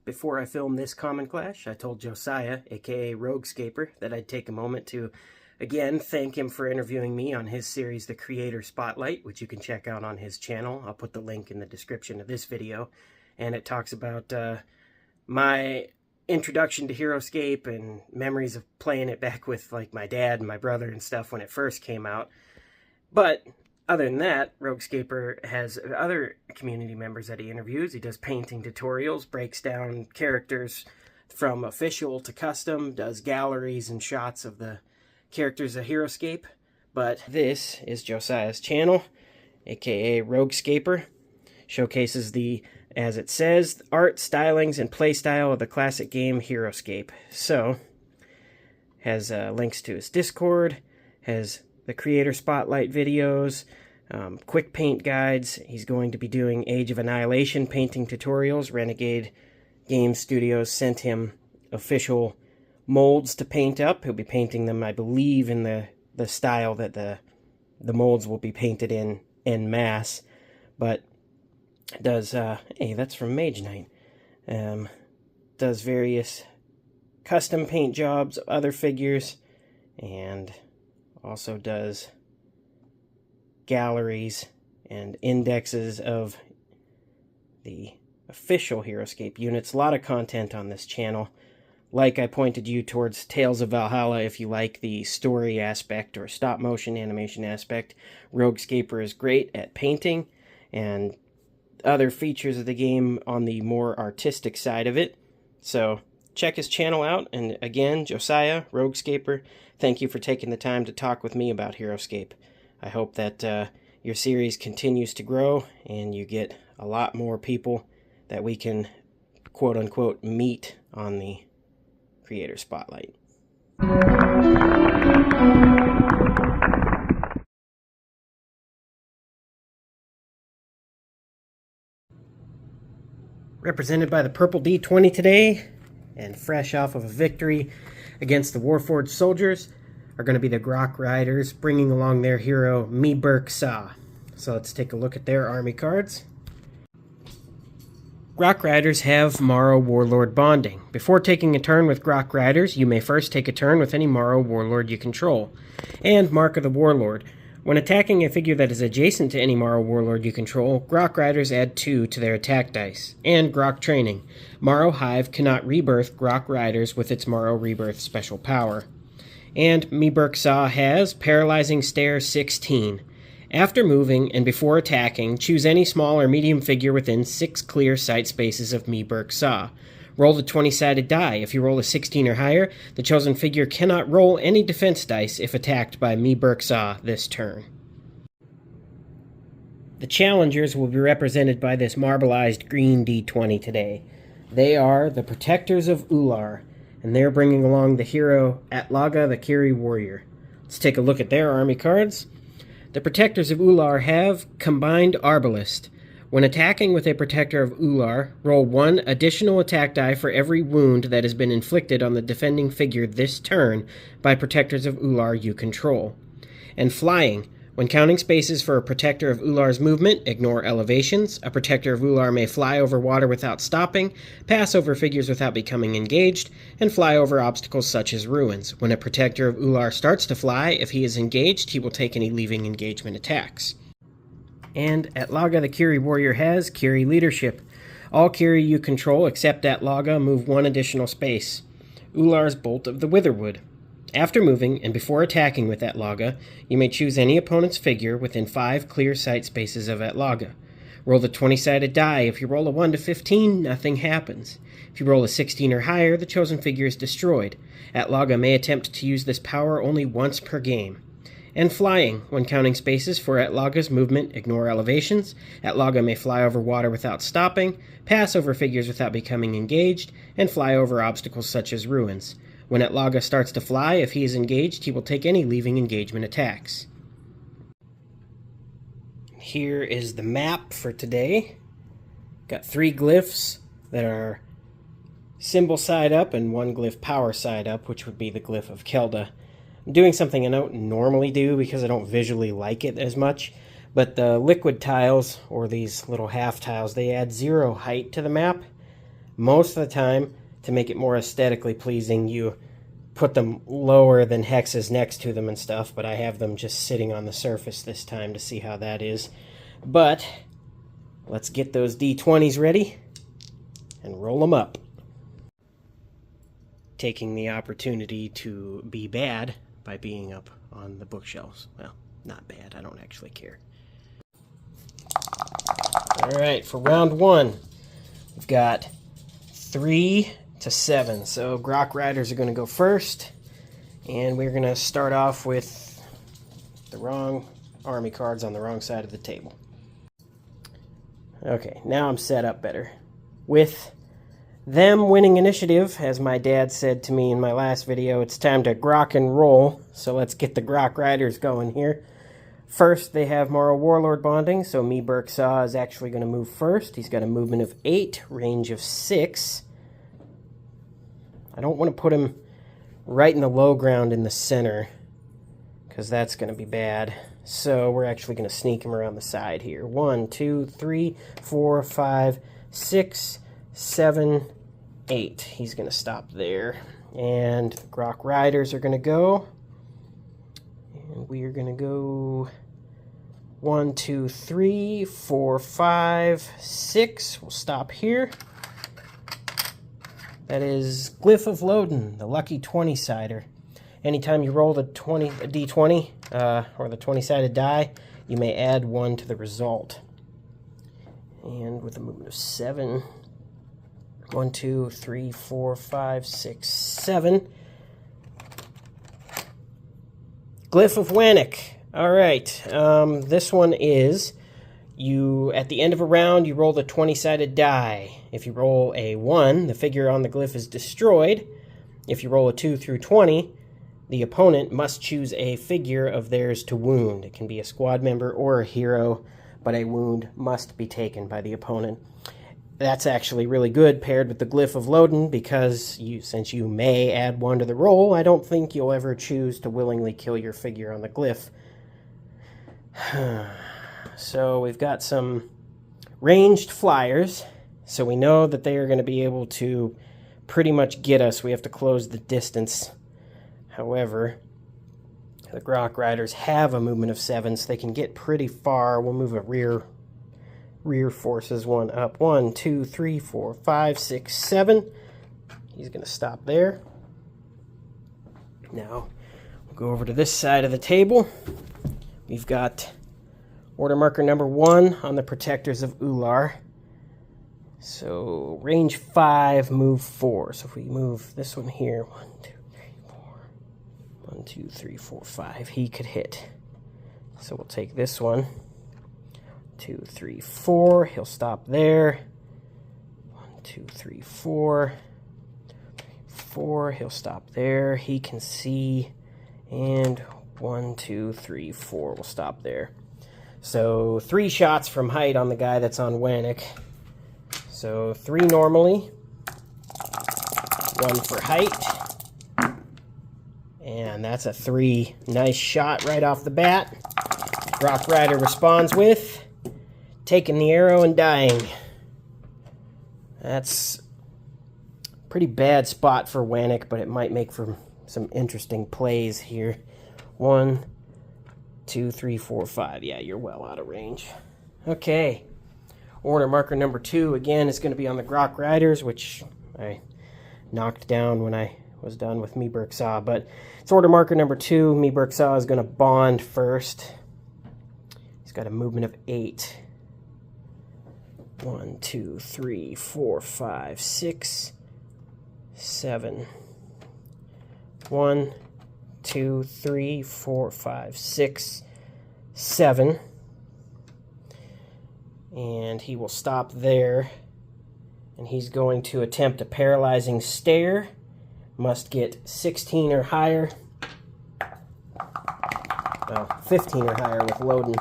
Before I filmed this Common Clash, I told Josiah, aka Roguescaper, that I'd take a moment to, again, thank him for interviewing me on his series, The Creator Spotlight, which you can check out on his channel. I'll put the link in the description of this video. And it talks about my introduction to Heroscape and memories of playing it back with like my dad and my brother and stuff when it first came out. But other than that, Roguescaper has other community members that he interviews. He does painting tutorials, breaks down characters from official to custom, does galleries and shots of the characters of Heroscape. But this is Josiah's channel, aka Roguescaper. Showcases the, as it says, art, stylings, and playstyle of the classic game Heroscape. So, has links to his Discord, has the Creator Spotlight videos, quick paint guides. He's going to be doing Age of Annihilation painting tutorials. Renegade Game Studios sent him official molds to paint up. He'll be painting them, I believe, in the style that the molds will be painted in en masse. But does, hey, that's from Mage Knight. Does various custom paint jobs, other figures, and also does galleries and indexes of the official Heroscape units. A lot of content on this channel. Like I pointed you towards Tales of Valhalla if you like the story aspect or stop motion animation aspect. Roguescaper is great at painting and other features of the game on the more artistic side of it. So check his channel out. And again, Josiah, Roguescaper, thank you for taking the time to talk with me about Heroscape. I hope that your series continues to grow and you get a lot more people that we can quote-unquote meet on the Creator Spotlight. Represented by the Purple D20 today, and fresh off of a victory against the Warforged soldiers, are going to be the Grok Riders, bringing along their hero, Meeburk Sa. So let's take a look at their army cards. Grok Riders have Morrow Warlord bonding. Before taking a turn with Grok Riders, you may first take a turn with any Morrow Warlord you control. And Mark of the Warlord. When attacking a figure that is adjacent to any Morrow Warlord you control, Grok Riders add 2 to their attack dice. And Grok Training. Morrow Hive cannot rebirth Grok Riders with its Morrow Rebirth special power. And Meeburk Sa has Paralyzing Stare 16. After moving and before attacking, choose any small or medium figure within 6 clear sight spaces of Meeburk Sa. Roll the 20-sided die. If you roll a 16 or higher, the chosen figure cannot roll any defense dice if attacked by Meeburk Sa this turn. The challengers will be represented by this marbleized green D20 today. They are the Protectors of Ullar, and they're bringing along the hero Atlaga the Kiri Warrior. Let's take a look at their army cards. The Protectors of Ullar have Combined Arbalist. When attacking with a Protector of Ullar, roll 1 additional attack die for every wound that has been inflicted on the defending figure this turn by Protectors of Ullar you control. And Flying. When counting spaces for a Protector of Ullar's movement, ignore elevations. A Protector of Ullar may fly over water without stopping, pass over figures without becoming engaged, and fly over obstacles such as ruins. When a Protector of Ullar starts to fly, if he is engaged, he will take any leaving engagement attacks. And Atlaga the Kiri Warrior has Kiri Leadership. All Kiri you control except Atlaga move 1 additional space. Ullar's Bolt of the Witherwood. After moving, and before attacking with Atlaga, you may choose any opponent's figure within 5 clear sight spaces of Atlaga. Roll the 20-sided die. If you roll a 1 to 15, nothing happens. If you roll a 16 or higher, the chosen figure is destroyed. Atlaga may attempt to use this power only once per game. And Flying. When counting spaces for Atlaga's movement, ignore elevations. Atlaga may fly over water without stopping, pass over figures without becoming engaged, and fly over obstacles such as ruins. When Atlaga starts to fly, if he is engaged, he will take any leaving engagement attacks. Here is the map for today. Got 3 glyphs that are symbol side up and 1 glyph power side up, which would be the glyph of Kelda. I'm doing something I don't normally do because I don't visually like it as much, but the liquid tiles, or these little half tiles, they add 0 height to the map. Most of the time, to make it more aesthetically pleasing, you put them lower than hexes next to them and stuff, but I have them just sitting on the surface this time to see how that is. But let's get those D20s ready and roll them up. Taking the opportunity to be bad by being up on the bookshelves. Well, not bad, I don't actually care. Alright, for round one, we've got 3 to 7. So Grok Riders are going to go first, and we're going to start off with the wrong army cards on the wrong side of the table. Okay, now I'm set up better. With them winning initiative, as my dad said to me in my last video, it's time to grok and roll. So let's get the Grok Riders going here. First, they have Moral Warlord bonding, so me Burksaw is actually going to move first. He's got a movement of 8, range of 6. I don't want to put him right in the low ground in the center, because that's going to be bad. So we're actually going to sneak him around the side here. 1, 2, 3, 4, 5, 6, 7, 8. He's going to stop there. And the Grok Riders are going to go. And we are going to go 1, 2, 3, 4, 5, 6. We'll stop here. That is Glyph of Loden, the lucky 20-sider. Anytime you roll a D20, or the 20-sided die, you may add 1 to the result. And with a movement of 7, 1, 2, 3, 4, 5, 6, 7. Glyph of Wannick. Alright, this one is, at the end of a round, you roll the 20-sided die. If you roll a 1, the figure on the glyph is destroyed. If you roll a 2 through 20, the opponent must choose a figure of theirs to wound. It can be a squad member or a hero, but a wound must be taken by the opponent. That's actually really good paired with the Glyph of Loden, because since you may add 1 to the roll, I don't think you'll ever choose to willingly kill your figure on the glyph. So we've got some ranged flyers, so we know that they are going to be able to pretty much get us. We have to close the distance. However, the Grok Riders have a movement of 7, so they can get pretty far. We'll move a rear forces 1 up. 1, 2, 3, 4, 5, 6, 7. He's going to stop there. Now, we'll go over to this side of the table. We've got order marker number 1 on the Protectors of Ullar. So, range 5, move 4. So if we move this one here, 1, 2, 3, 4. 1, 2, 3, 4, 5. He could hit. So we'll take this one. 2, 3, 4. He'll stop there. 1, 2, 3, 4. 4. He'll stop there. He can see. And 1, 2, 3, 4. We'll stop there. So 3 shots from height on the guy that's on Wannick. So 3 normally. 1 for height. And that's a 3. Nice shot right off the bat. Grok Rider responds with taking the arrow and dying. That's a pretty bad spot for Wannick, but it might make for some interesting plays here. 1, 2, 3, 4, 5. Yeah, you're well out of range. Okay. Order marker number 2, again, is going to be on the Grok Riders, which I knocked down when I was done with me Burksaw. But it's order marker number 2. Me Burksaw is going to bond first. He's got a movement of 8. 1, 2, 3, 4, 5, 6, 7. 1, 2, 3, 4, 5, 6, 7. And he will stop there. And he's going to attempt a paralyzing stare. Must get 16 or higher. Well, 15 or higher with Loden.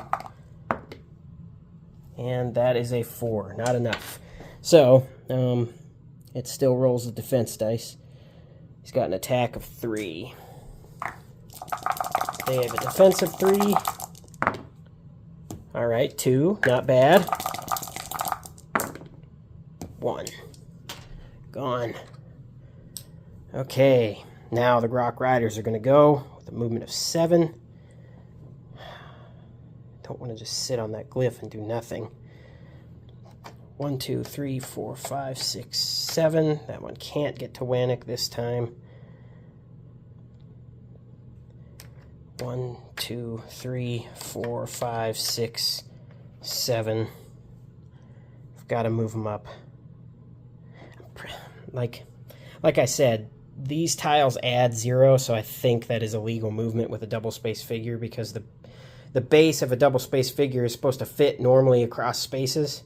And that is a 4. Not enough. So, it still rolls the defense dice. He's got an attack of 3. They have a defense of 3. Alright, 2. Not bad. 1. Gone. Okay, now the Grok Riders are going to go with a movement of 7. Don't want to just sit on that glyph and do nothing. 1, 2, 3, 4, 5, 6, 7. That one can't get to Wannick this time. 1, 2, 3, 4, 5, 6, 7. I've got to move them up. Like I said, these tiles add 0, so I think that is a legal movement with a double space figure, because the base of a double space figure is supposed to fit normally across spaces.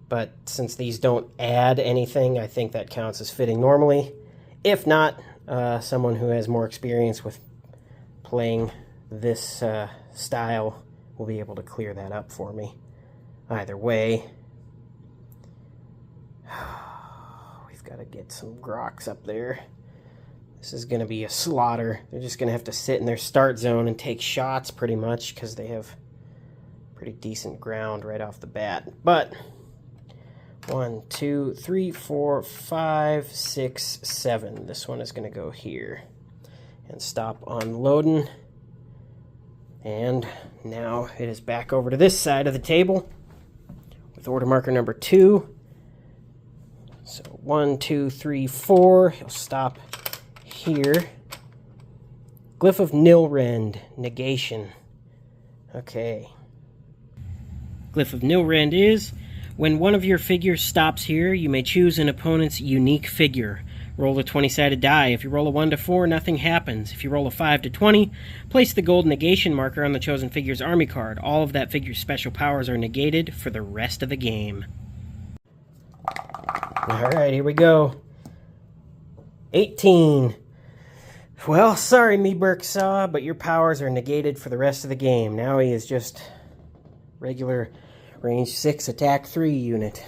But since these don't add anything, I think that counts as fitting normally. If not, someone who has more experience with playing this style will be able to clear that up for me. Either way, we've got to get some Groks up there. This is going to be a slaughter. They're just going to have to sit in their start zone and take shots pretty much, because they have pretty decent ground right off the bat. But 1, 2, 3, 4, 5, 6, 7. This one is going to go here and stop unloading. And now it is back over to this side of the table with order marker number 2. So 1, 2, 3, 4. He'll stop here. Glyph of Nilrend, negation. Okay. Glyph of Nilrend is: when one of your figures stops here, you may choose an opponent's unique figure. Roll a 20-sided die. If you roll a 1 to 4, nothing happens. If you roll a 5 to 20, place the gold negation marker on the chosen figure's army card. All of that figure's special powers are negated for the rest of the game. Alright, here we go. 18. Well, sorry, me Berksaw, but your powers are negated for the rest of the game. Now he is just regular range 6, attack 3 unit.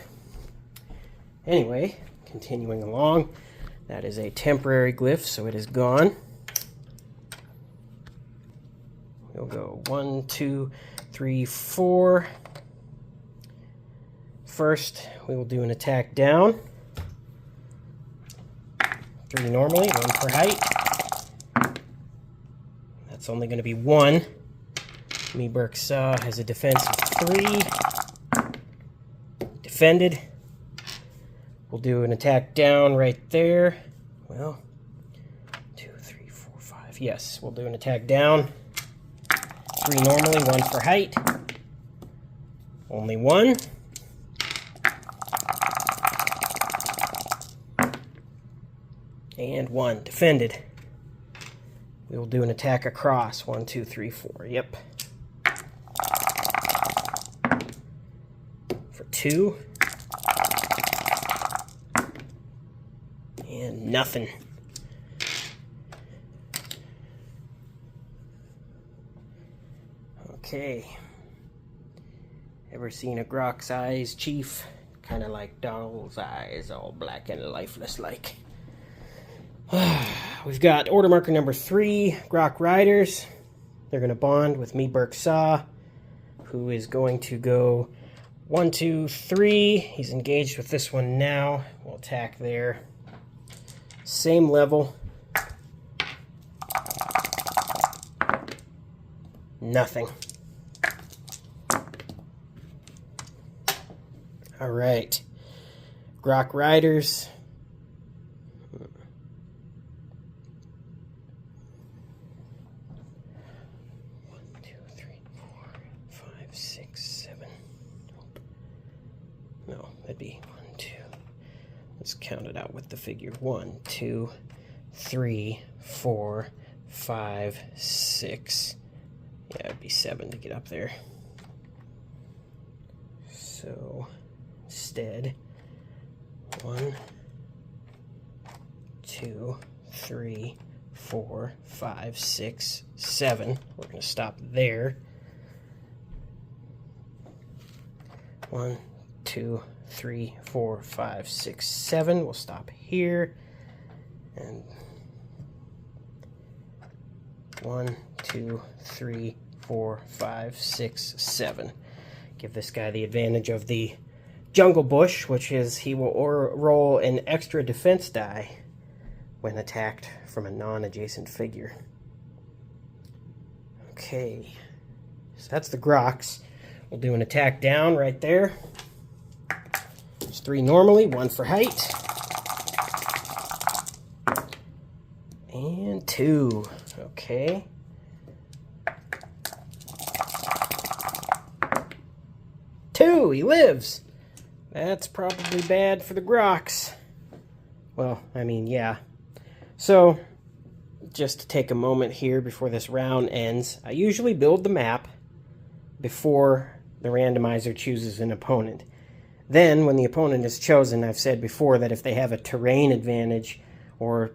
Anyway, continuing along. That is a temporary glyph, so it is gone. We'll go 1, 2, 3, 4. First, we will do an attack down. 3 normally, 1 for height. That's only going to be 1. Me Berksaw has a defense of 3. Defended. We'll do an attack down right there. Well, 2, 3, 4, 5. Yes, we'll do an attack down. 3 normally, 1 for height. Only 1. And 1 defended. We will do an attack across. 1, 2, 3, 4. Yep. For 2. And nothing. Okay. Ever seen a Grok's eyes, Chief? Kind of like Donald's eyes, all black and lifeless like. We've got order marker number 3, Grok Riders. They're going to bond with me Berksaw, who is going to go 1, 2, 3. He's engaged with this one now. We'll attack there. Same level. Nothing. All right. Grok Riders. 1, 2, 3, 4, 5, 6, 7. No, that'd be 1, 2. Let's count it out with the figure. 1, 2, 3, 4, 5, 6. Yeah, it'd be 7 to get up there. So instead, 1, 2, 3, 4, 5, 6, 7. We're going to stop there. 1, 2, 3, 4, 5, 6, 7. We'll stop here. And 1, 2, 3, 4, 5, 6, 7. Give this guy the advantage of the jungle bush, which is he will roll an extra defense die when attacked from a non-adjacent figure. Okay, so that's the Grox. We'll do an attack down right there. There's 3 normally, 1 for height. And 2. Okay. Two, he lives. That's probably bad for the Grox. Well, I mean, yeah. So, just to take a moment here before this round ends, I usually build the map before the randomizer chooses an opponent. Then, when the opponent is chosen, I've said before that if they have a terrain advantage or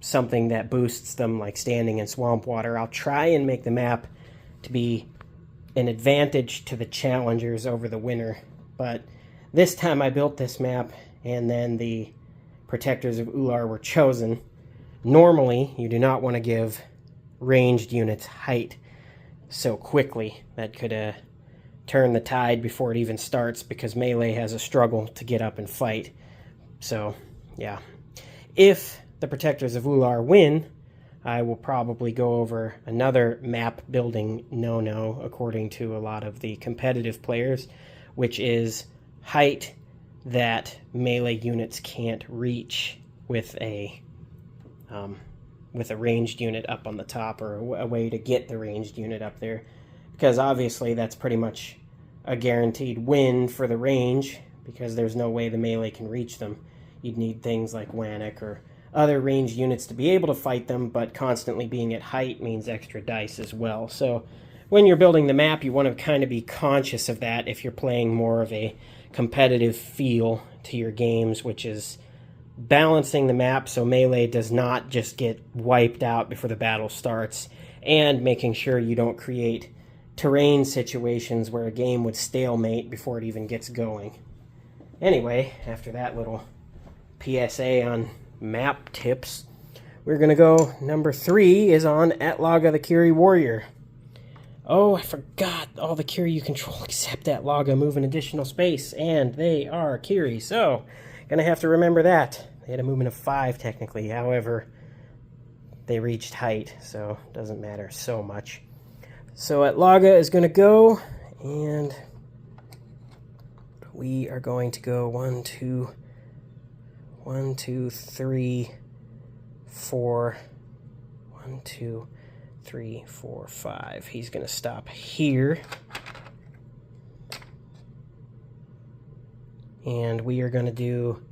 something that boosts them, like standing in swamp water, I'll try and make the map to be an advantage to the challengers over the winner. But this time I built this map, and then the Protectors of Ullar were chosen. Normally, you do not want to give ranged units height so quickly. That could turn the tide before it even starts, because melee has a struggle to get up and fight. So, yeah. If the Protectors of Ullar win, I will probably go over another map building no-no, according to a lot of the competitive players, which is height that melee units can't reach with a ranged unit up on the top, or a way to get the ranged unit up there, because obviously that's pretty much a guaranteed win for the range, because there's no way the melee can reach them. You'd need things like Wannock or other ranged units to be able to fight them, but constantly being at height means extra dice as well. So when you're building the map, you want to kind of be conscious of that if you're playing more of a competitive feel to your games, which is balancing the map so melee does not just get wiped out before the battle starts, and making sure you don't create terrain situations where a game would stalemate before it even gets going. Anyway, after that little PSA on map tips, we're going to go, number 3 is on Atlaga the Kiri Warrior. Oh, I forgot all the Kiri you control except Atlaga move an additional space, and they are Kiri, so going to have to remember that. They had a movement of 5 technically, however, they reached height, so it doesn't matter so much. So Atlaga is going to go, and we are going to go 1, 2, 3, 4. 1, 2, 3, 4, 5. He's going to stop here. And we are going to do,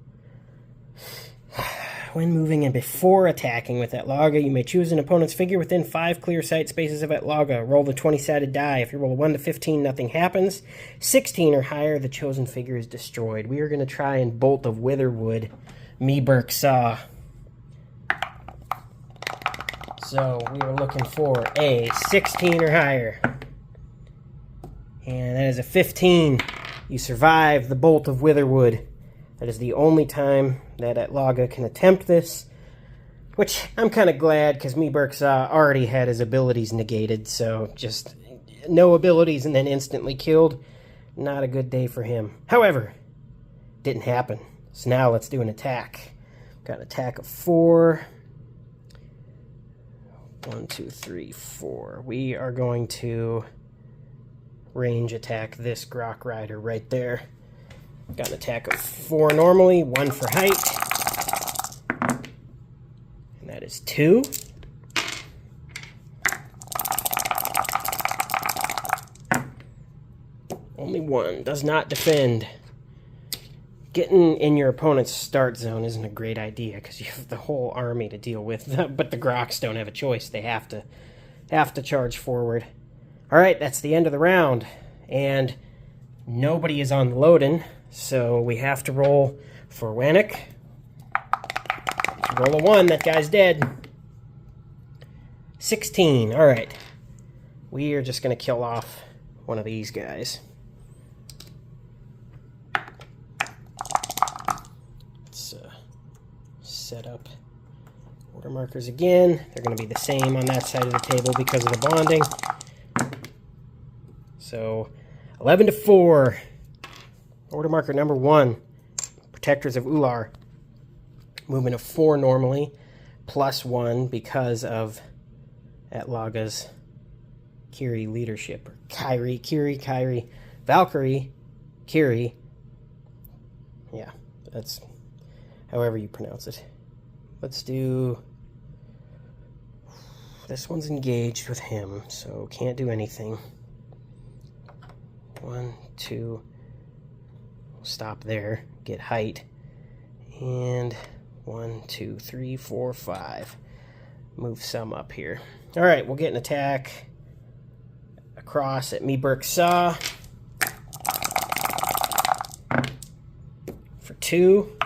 when moving and before attacking with Atlaga, you may choose an opponent's figure within 5 clear sight spaces of Atlaga. Roll the 20-sided die. If you roll a 1 to 15, nothing happens. 16 or higher, the chosen figure is destroyed. We are going to try and Bolt of Witherwood Meeburk Saw. So we are looking for a 16 or higher. And that is a 15. You survive the Bolt of Witherwood. That is the only time that Atlaga can attempt this, which I'm kind of glad, because Meeburk Saw already had his abilities negated, so just no abilities and then instantly killed. Not a good day for him. However, didn't happen. So now let's do an attack. Got an attack of 4. 1, 2, 3, 4. We are going to range attack this Grok Rider right there. Got an attack of 4 normally, 1 for height. And that is 2. Only 1. Does not defend. Getting in your opponent's start zone isn't a great idea, because you have the whole army to deal with. But the Groks don't have a choice. They have to charge forward. Alright, that's the end of the round. And nobody is on the load-in, so we have to roll for Wannock. If you roll a 1, that guy's dead. 16, alright. We are just going to kill off one of these guys. Let's set up order markers again. They're going to be the same on that side of the table because of the bonding. So 11 to 4. Order marker number 1, Protectors of Ullar. Movement of 4 normally, +1 because of Atlaga's Kiri leadership. Or Kiri, Valkyrie, Kiri. Yeah, that's however you pronounce it. Let's do... This one's engaged with him, so can't do anything. 1, 2... Stop there, get height, and 1, 2, 3, 4, 5. Move some up here. All right, we'll get an attack across at Meeburk Saw for 2,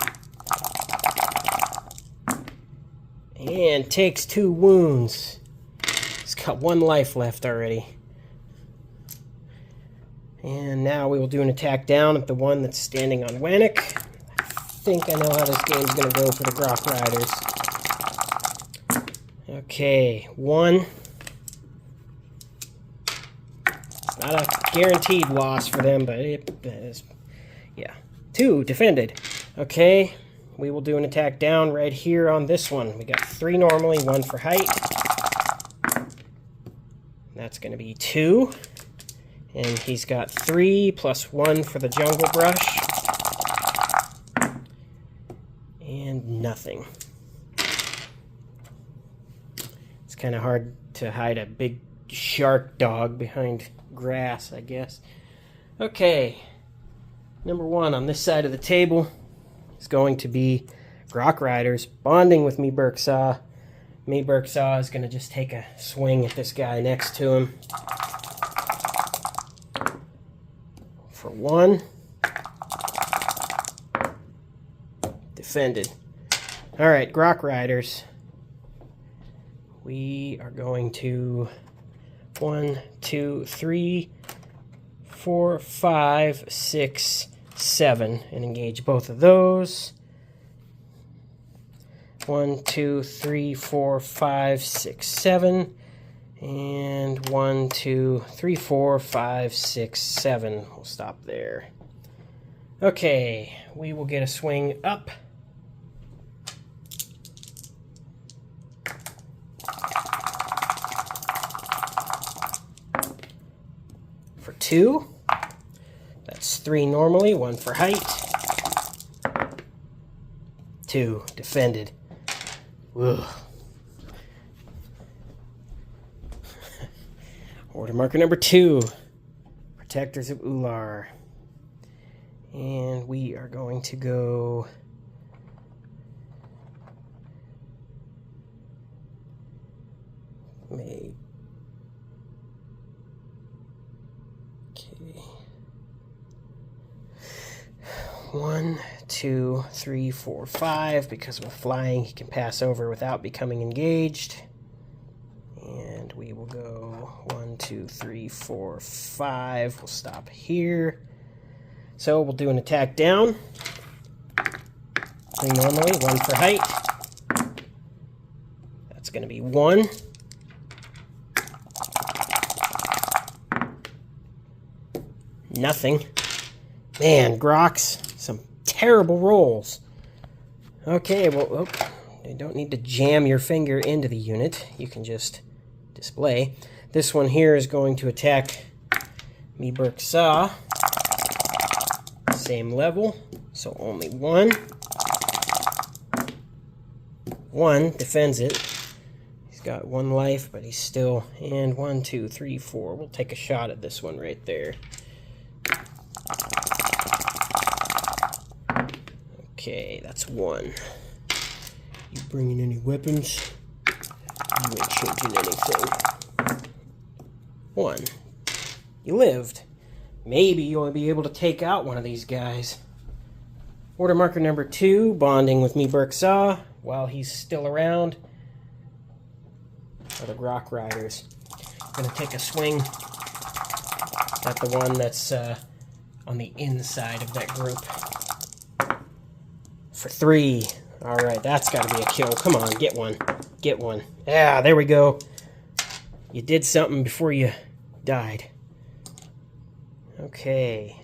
and takes 2 wounds. He's got 1 life left already. And now we will do an attack down at the one that's standing on Wannock. I think I know how this game's going to go for the Grok Riders. Okay, 1. Not a guaranteed loss for them, but it is, yeah. 2, defended. Okay, we will do an attack down right here on this one. We got 3 normally, 1 for height. That's going to be 2. And he's got 3 + 1 for the jungle brush. And nothing. It's kind of hard to hide a big shark dog behind grass, I guess. Okay. Number 1 on this side of the table is going to be Grok Riders bonding with Meeburk Saw. Meeburk Saw is going to just take a swing at this guy next to him. For 1. Defended. Alright, Grok Riders. We are going to 1, 2, 3, 4, 5, 6, 7 and engage both of those. 1, 2, 3, 4, 5, 6, 7. And 1, 2, 3, 4, 5, 6, 7. We'll stop there. Okay, we will get a swing up. For 2. That's 3 normally, 1 for height. 2, defended. Ugh. Order marker number 2, Protectors of Ullar. And we are going to go... Okay. 1, 2, 3, 4, 5. Because with flying, he can pass over without becoming engaged. And we will go 1, 2, 3, 4, 5. We'll stop here. So we'll do an attack down. 3 normally, 1 for height. That's going to be 1. Nothing. Man, Groks, some terrible rolls. Okay, well, you don't need to jam your finger into the unit. You can just display. This one here is going to attack Meeburk Saw. Same level, so only 1. 1 defends it. He's got 1 life, but he's still... And 1, 2, 3, 4. We'll take a shot at this one right there. Okay, that's 1. You bringing any weapons? You ain't changing anything. 1. You lived. Maybe you'll be able to take out one of these guys. Order marker number 2, bonding with Meeburk Saw while he's still around. Are the Grok Riders. I'm going to take a swing at the one that's on the inside of that group. For 3. Alright, that's got to be a kill. Come on, get one. Get one. Yeah, there we go. You did something before you died. Okay.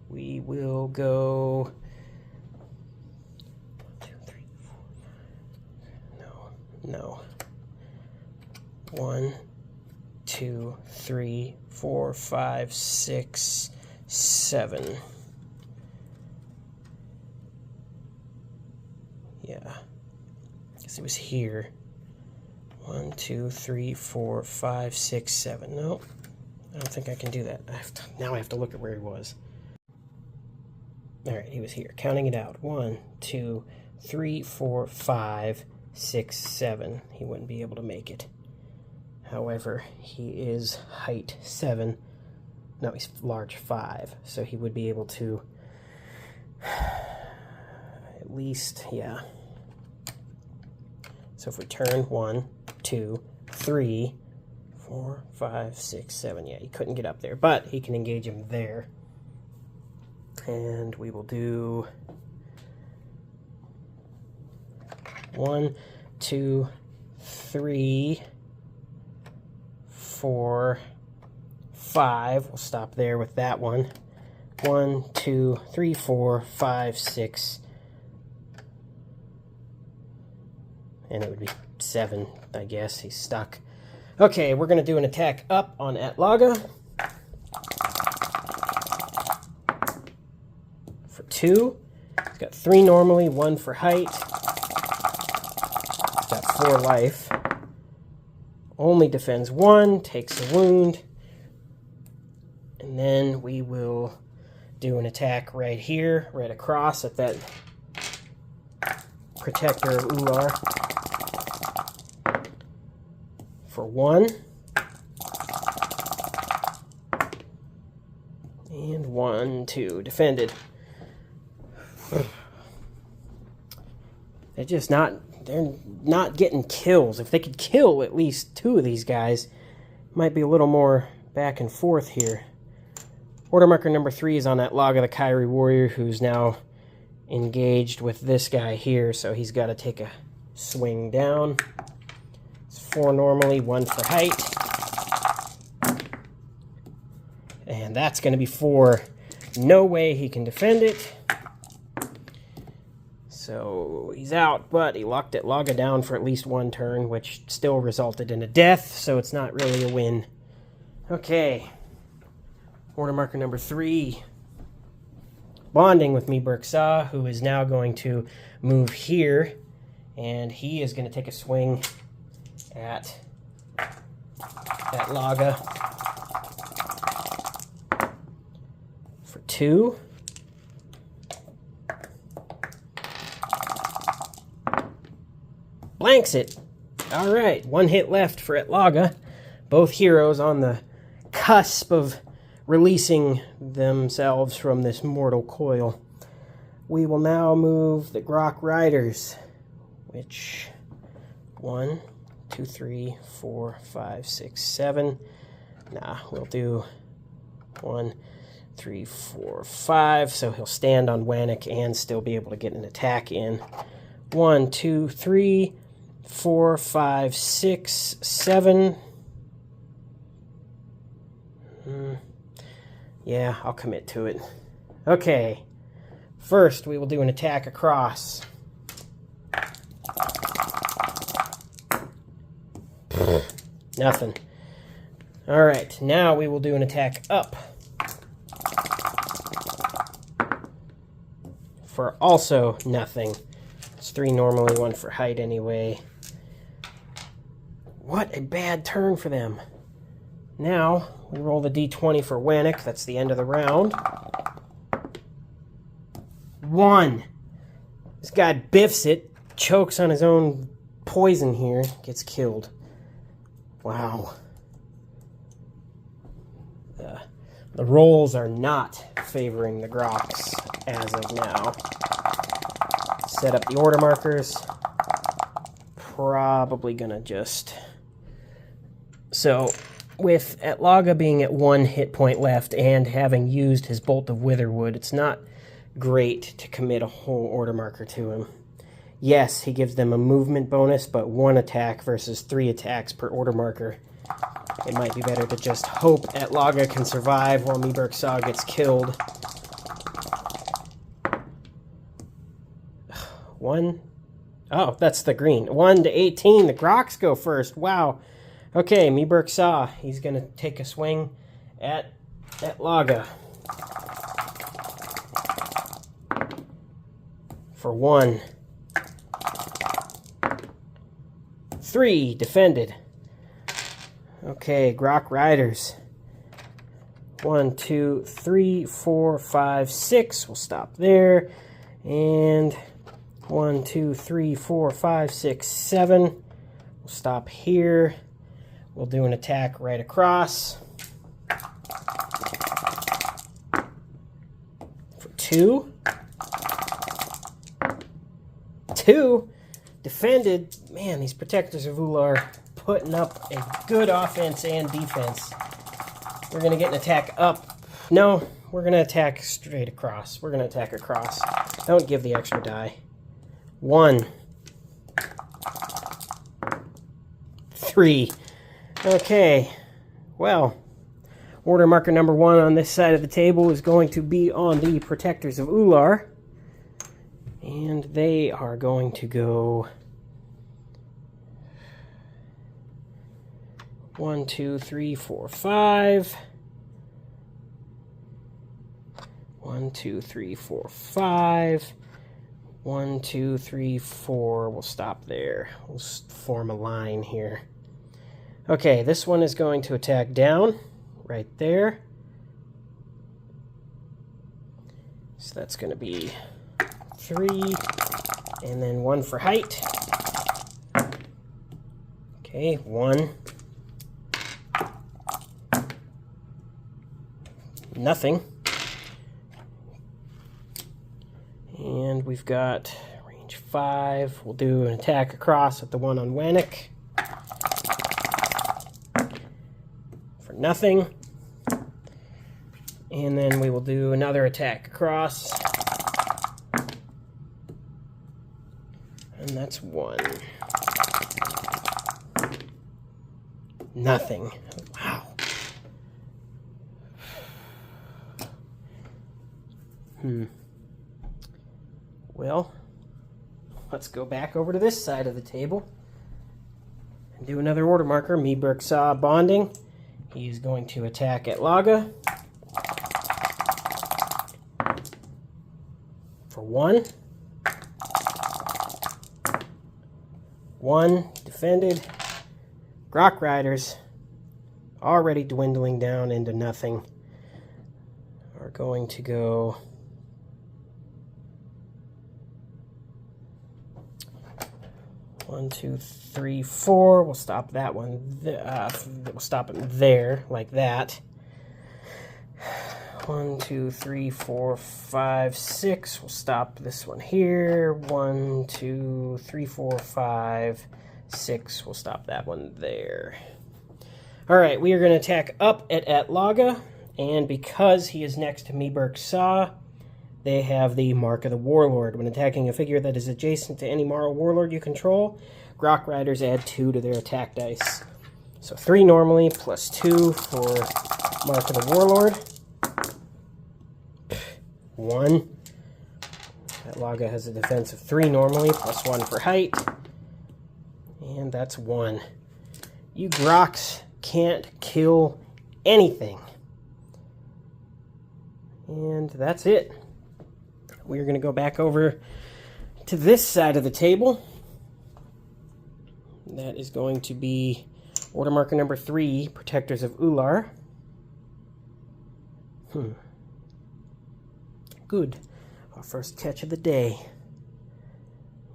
we will go 1, 2, 3, 4. No. 1, 2, 3, 4, 5, 6, 7. Yeah. I guess it was here. 1, 2, 3, 4, 5, 6, 7. No, I don't think I can do that. Now I have to look at where he was. All right, he was here. Counting it out. 1, 2, 3, 4, 5, 6, 7. He wouldn't be able to make it. However, he is height 7. No, he's large 5. So he would be able to at least, yeah. So if we turn 1, 2, 3, 4, 5, 6, 7. Yeah, he couldn't get up there, but he can engage him there. And we will do 1, 2, 3, 4, 5. We'll stop there with that one. 1, 2, 3, 4, 5, 6. And it would be 7, I guess. He's stuck. Okay, we're going to do an attack up on Atlaga. For 2. He's got 3 normally, 1 for height. He's got 4 life. Only defends 1, takes a wound. And then we will do an attack right here, right across at that Protector of Ullar. For 1. And 1, 2. Defended. They're not getting kills. If they could kill at least 2 of these guys, might be a little more back and forth here. Order marker number 3 is on that log of the Kyrie Warrior, who's now engaged with this guy here, so he's got to take a swing down. It's 4 normally, 1 for height. And that's going to be 4. No way he can defend it. So he's out, but he locked Atlaga down for at least 1 turn, which still resulted in a death, so it's not really a win. Okay. Order marker number 3. Bonding with me, Berksaw, who is now going to move here, and he is going to take a swing at Atlaga for 2. Blanks it. All right, 1 hit left for Atlaga. Both heroes on the cusp of releasing themselves from this mortal coil. We will now move the Grok Riders, which 1, 2, 3, 4, 5, 6, 7. Nah, we'll do 1, 3, 4, 5. So he'll stand on Wannick and still be able to get an attack in. 1, 2, 3, 4, 5, 6, 7. Yeah, I'll commit to it. Okay. First, we will do an attack across. Nothing. All right, now we will do an attack up. For also nothing. It's 3 normally, 1 for height anyway. What a bad turn for them. Now, we roll the d20 for Wannick. That's the end of the round. 1. This guy biffs it, chokes on his own poison here, gets killed. Wow. The rolls are not favoring the Groks as of now. Set up the order markers. Probably gonna just... So, with Atlaga being at 1 hit point left and having used his Bolt of Witherwood, it's not great to commit a whole order marker to him. Yes, he gives them a movement bonus, but 1 attack versus 3 attacks per order marker. It might be better to just hope Atlaga can survive while Berksaw gets killed 1. Oh, that's the green. 1 to 18. The Groks go first. Wow. Okay, Meeberg Saw. He's going to take a swing at Laga. For 1. 3. Defended. Okay, Grok Riders. 1, 2, 3, 4, 5, 6. We'll stop there. And 1, 2, 3, 4, 5, 6, 7. We'll stop here. We'll do an attack right across. For 2. 2. Defended. Man, these Protectors of Ullar putting up a good offense and defense. We're going to get an attack up. No, we're going to attack straight across. We're going to attack across. Don't give the extra die. 1. 3. Okay. Well, order marker number 1 on this side of the table is going to be on the Protectors of Ullar. And they are going to go 1, 2, 3, 4, 5. 1, 2, 3, 4, 5. 1, 2, 3, 4. We'll stop there. We'll form a line here. Okay, this one is going to attack down right there. So that's going to be 3, and then 1 for height. Okay, 1. Nothing. And we've got range 5. We'll do an attack across at the one on Wannick. For nothing. And then we will do another attack across. And that's 1. Nothing. Wow. Well, let's go back over to this side of the table and do another order marker. Meeberg Saw bonding. He's going to attack at Laga. For 1. 1. Defended. Grok Riders, already dwindling down into nothing, are going to go 1, 2, 3, 4. We'll stop that one. We'll stop it there, like that. 1, 2, 3, 4, 5, 6. We'll stop this one here. 1, 2, 3, 4, 5, 6. We'll stop that one there. All right, we are going to attack up at Laga, and because he is next to Meeberg Saw, they have the Mark of the Warlord. When attacking a figure that is adjacent to any Mara Warlord you control, Grok Riders add 2 to their attack dice. So 3 normally, plus 2 for Mark of the Warlord. 1. That Laga has a defense of 3 normally, plus 1 for height. And that's 1. You Groks can't kill anything. And that's it. We're going to go back over to this side of the table. That is going to be order marker number 3, Protectors of Ullar. Good. Our first catch of the day.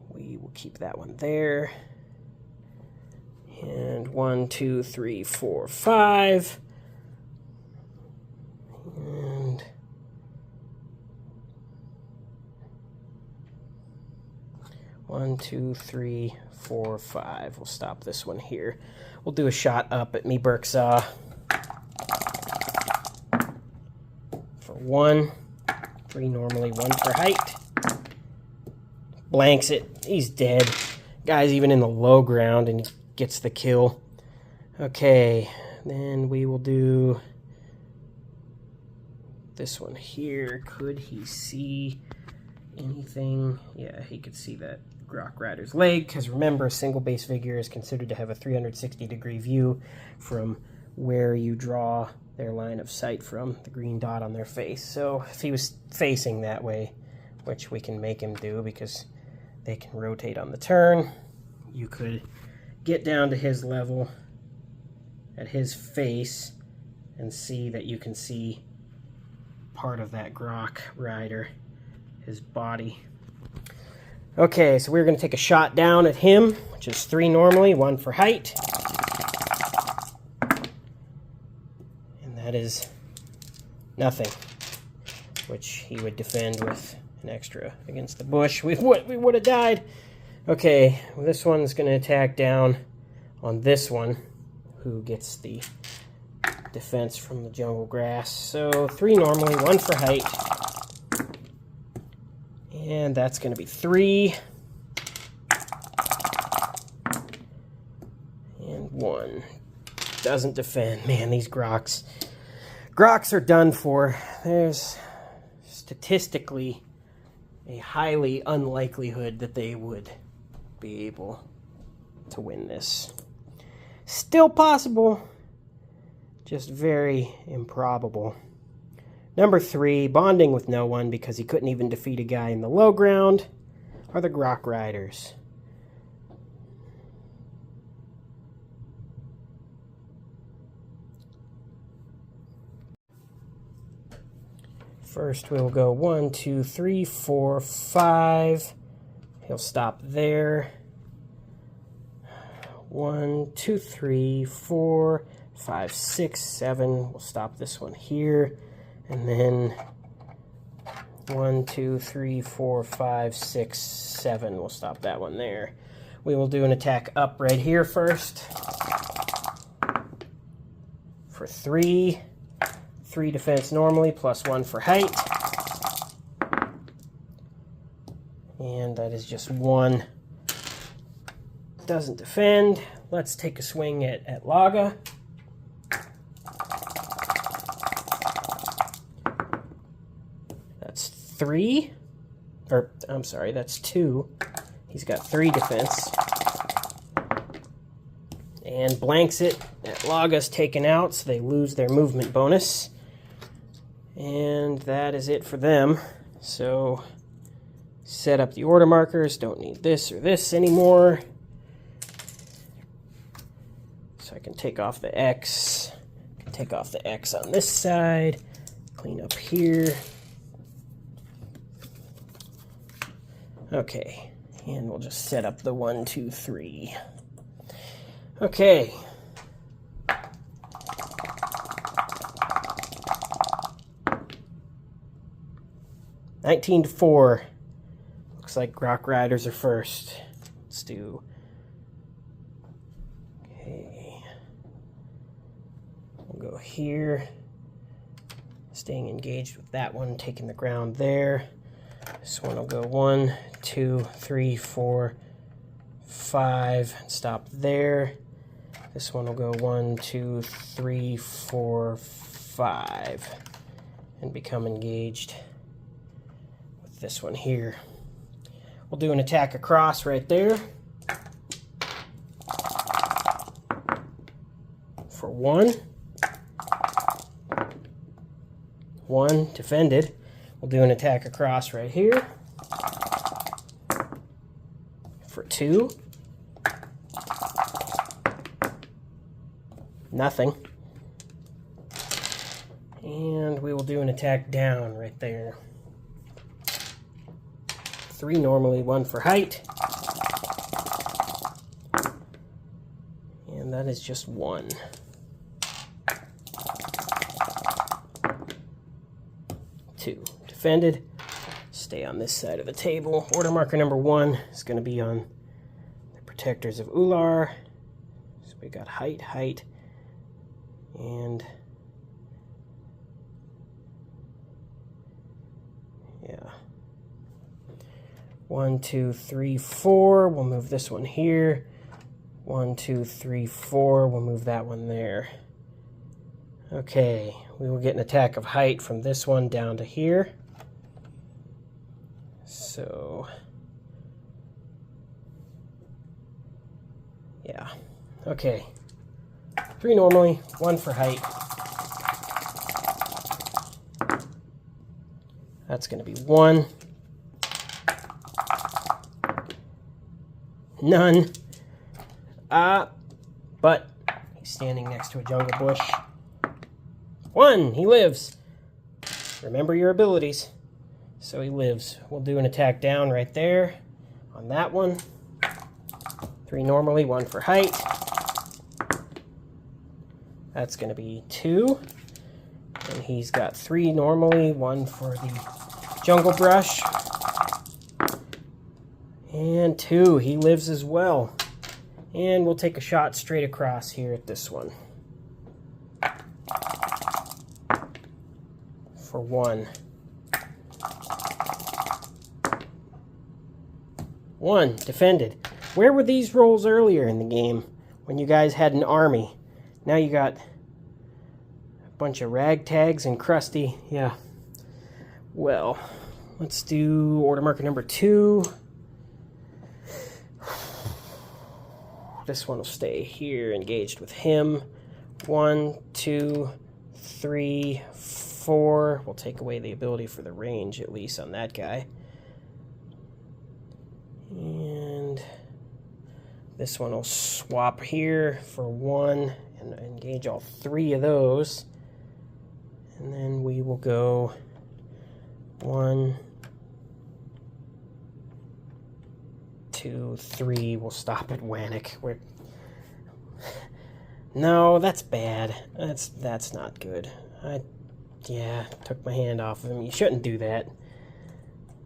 We will keep that one there. And 1, 2, 3, 4, 5. And 1, 2, 3, 4, 5. We'll stop this one here. We'll do a shot up at Meeberg Saw. For 1. 3 normally, 1 for height. Blanks it. He's dead. Guy's even in the low ground and he gets the kill. Okay, then we will do this one here. Could he see anything. Yeah, he could see that Grok Rider's leg, because remember, a single base figure is considered to have a 360-degree view from where you draw their line of sight from, the green dot on their face. So if he was facing that way, which we can make him do because they can rotate on the turn, you could get down to his level at his face and see that you can see part of that Grok Rider, his body. Okay, so we're going to take a shot down at him, which is 3 normally, 1 for height. And that is nothing, which he would defend with an extra against the bush. We would have died. Okay, well, this one's going to attack down on this one, who gets the defense from the jungle grass. So 3 normally, 1 for height. And that's going to be 3. And 1. Doesn't defend. Man, these Groks are done for. There's statistically a highly unlikelihood that they would be able to win this. Still possible, just very improbable. Number 3, bonding with no one because he couldn't even defeat a guy in the low ground, are the Grok Riders. First we'll go 1, 2, 3, 4, 5. He'll stop there. 1, 2, 3, 4, 5, 6, 7. We'll stop this one here. And then 1, 2, 3, 4, 5, 6, 7. We'll stop that one there. We will do an attack up right here first. For 3. 3 defense normally, plus 1 for height. And that is just 1. Doesn't defend. Let's take a swing at Laga. That's 3. Or, I'm sorry, that's 2. He's got 3 defense. And blanks it. That Laga's taken out, so they lose their movement bonus. And that is it for them. So, set up the order markers. Don't need this or this anymore. So I can take off the X. I can take off the X on this side. Clean up here. Okay. And we'll just set up the 1, 2, 3. Okay. $19-4. Looks like Grok Riders are first. Let's do. Okay. We'll go here. Staying engaged with that one, taking the ground there. This one will go 1, 2, 3, 4, 5. Stop there. This one will go 1, 2, 3, 4, 5. And become engaged with this one here. We'll do an attack across right there. For 1. 1 defended. We'll do an attack across right here. For 2. Nothing. And we will do an attack down right there. 3 normally, 1 for height. And that is just 1. Two. Defended. Stay on this side of the table. Order marker number 1 is going to be on the protectors of Ullar. So we got height, height, and yeah. 1, 2, 3, 4. We'll move this one here. 1, 2, 3, 4. We'll move that one there. Okay, we will get an attack of height from this one down to here. So, yeah. Okay. 3 normally, 1 for height. That's going to be 1. None. But he's standing next to a jungle bush. 1. He lives. Remember your abilities. So he lives. We'll do an attack down right there on that one. 3 normally, 1 for height. That's going to be 2. And he's got 3 normally, 1 for the jungle brush. And 2. He lives as well. And we'll take a shot straight across here at this one. For 1. 1. Defended. Where were these rolls earlier in the game when you guys had an army? Now you got a bunch of ragtags and crusty. Yeah. Well, let's do order marker number 2. This one will stay here, engaged with him. 1, 2, 3, 4. We'll take away the ability for the range, at least, on that guy. And this one will swap here for 1 and engage all 3 of those. And then we will go 1, 2, 3. We'll stop at Wannock. No, that's bad. That's not good. Yeah, took my hand off of him. You shouldn't do that.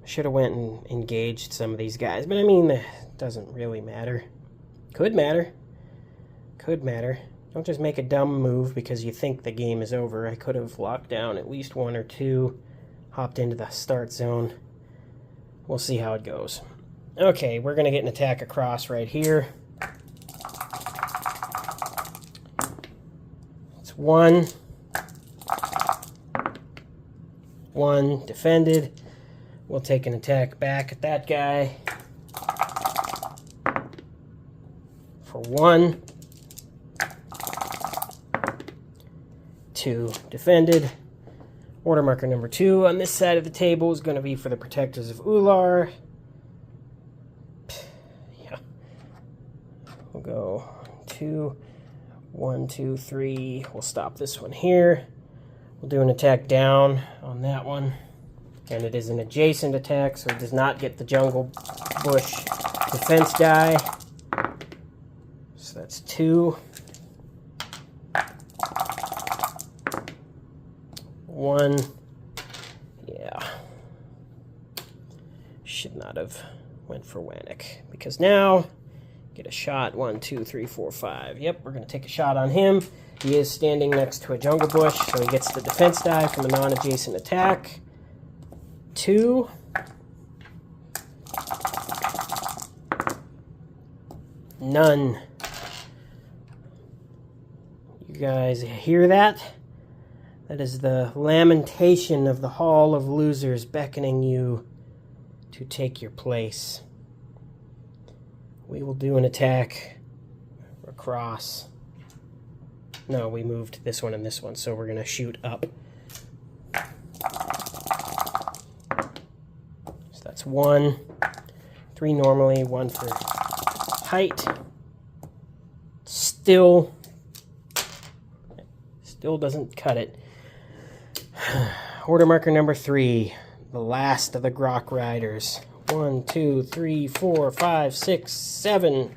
Should have went and engaged some of these guys. But I mean, it doesn't really matter. Could matter. Could matter. Don't just make a dumb move because you think the game is over. I could have locked down at least 1 or 2. Hopped into the start zone. We'll see how it goes. Okay, we're going to get an attack across right here. It's 1. 1 defended. We'll take an attack back at that guy. For 1. 2 defended. Order marker number 2 on this side of the table is going to be for the Protectors of Ullar. Yeah. We'll go 2, 1, 2, 3. We'll stop this one here. We'll do an attack down on that one. And it is an adjacent attack, so it does not get the jungle bush defense die. So that's 2. 1. Yeah. Should not have went for Wannock. Because now, get a shot. 1, 2, 3, 4, 5. Yep, we're going to take a shot on him. He is standing next to a jungle bush, so he gets the defense die from a non-adjacent attack. 2. None. You guys hear that? That is the lamentation of the Hall of Losers beckoning you to take your place. We will do an attack across. No, we moved this one and this one, so we're going to shoot up. So that's 1. 3 normally, 1 for height. Still doesn't cut it. Order marker number 3, the last of the Grok Riders. 1, 2, 3, 4, 5, 6, 7.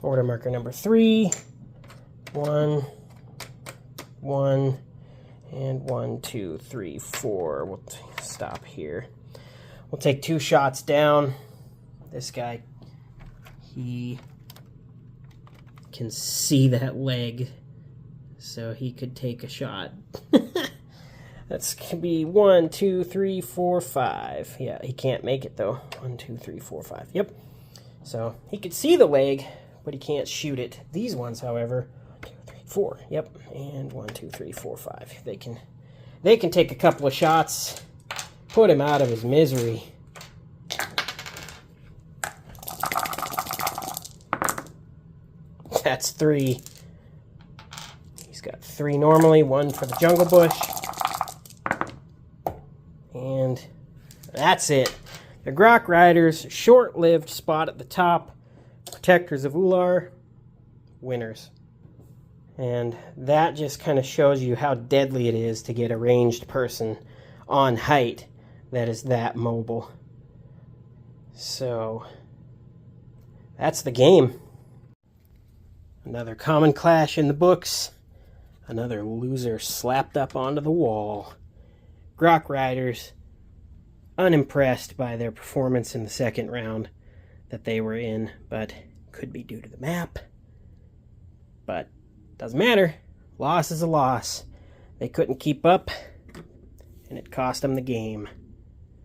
Order marker number 3. 1, 1, and 1, 2, 3, 4. We'll stop here. We'll take 2 shots down. This guy, he can see that leg, so he could take a shot. That's can be 1, 2, 3, 4, 5. Yeah, he can't make it though. 1, 2, 3, 4, 5. Yep. So he could see the leg, but he can't shoot it. These ones, however, 1, 2, 3, 4. Yep. And 1, 2, 3, 4, 5. They can take a couple of shots, put him out of his misery. That's 3. He's got 3 normally, 1 for the jungle bush. And that's it. The Grok Riders, short-lived spot at the top. Protectors of Ullar, winners. And that just kind of shows you how deadly it is to get a ranged person on height that is that mobile. So, that's the game. Another common clash in the books. Another loser slapped up onto the wall. Grok Riders, unimpressed by their performance in the second round that they were in, but could be due to the map. But doesn't matter. Loss is a loss. They couldn't keep up, and it cost them the game.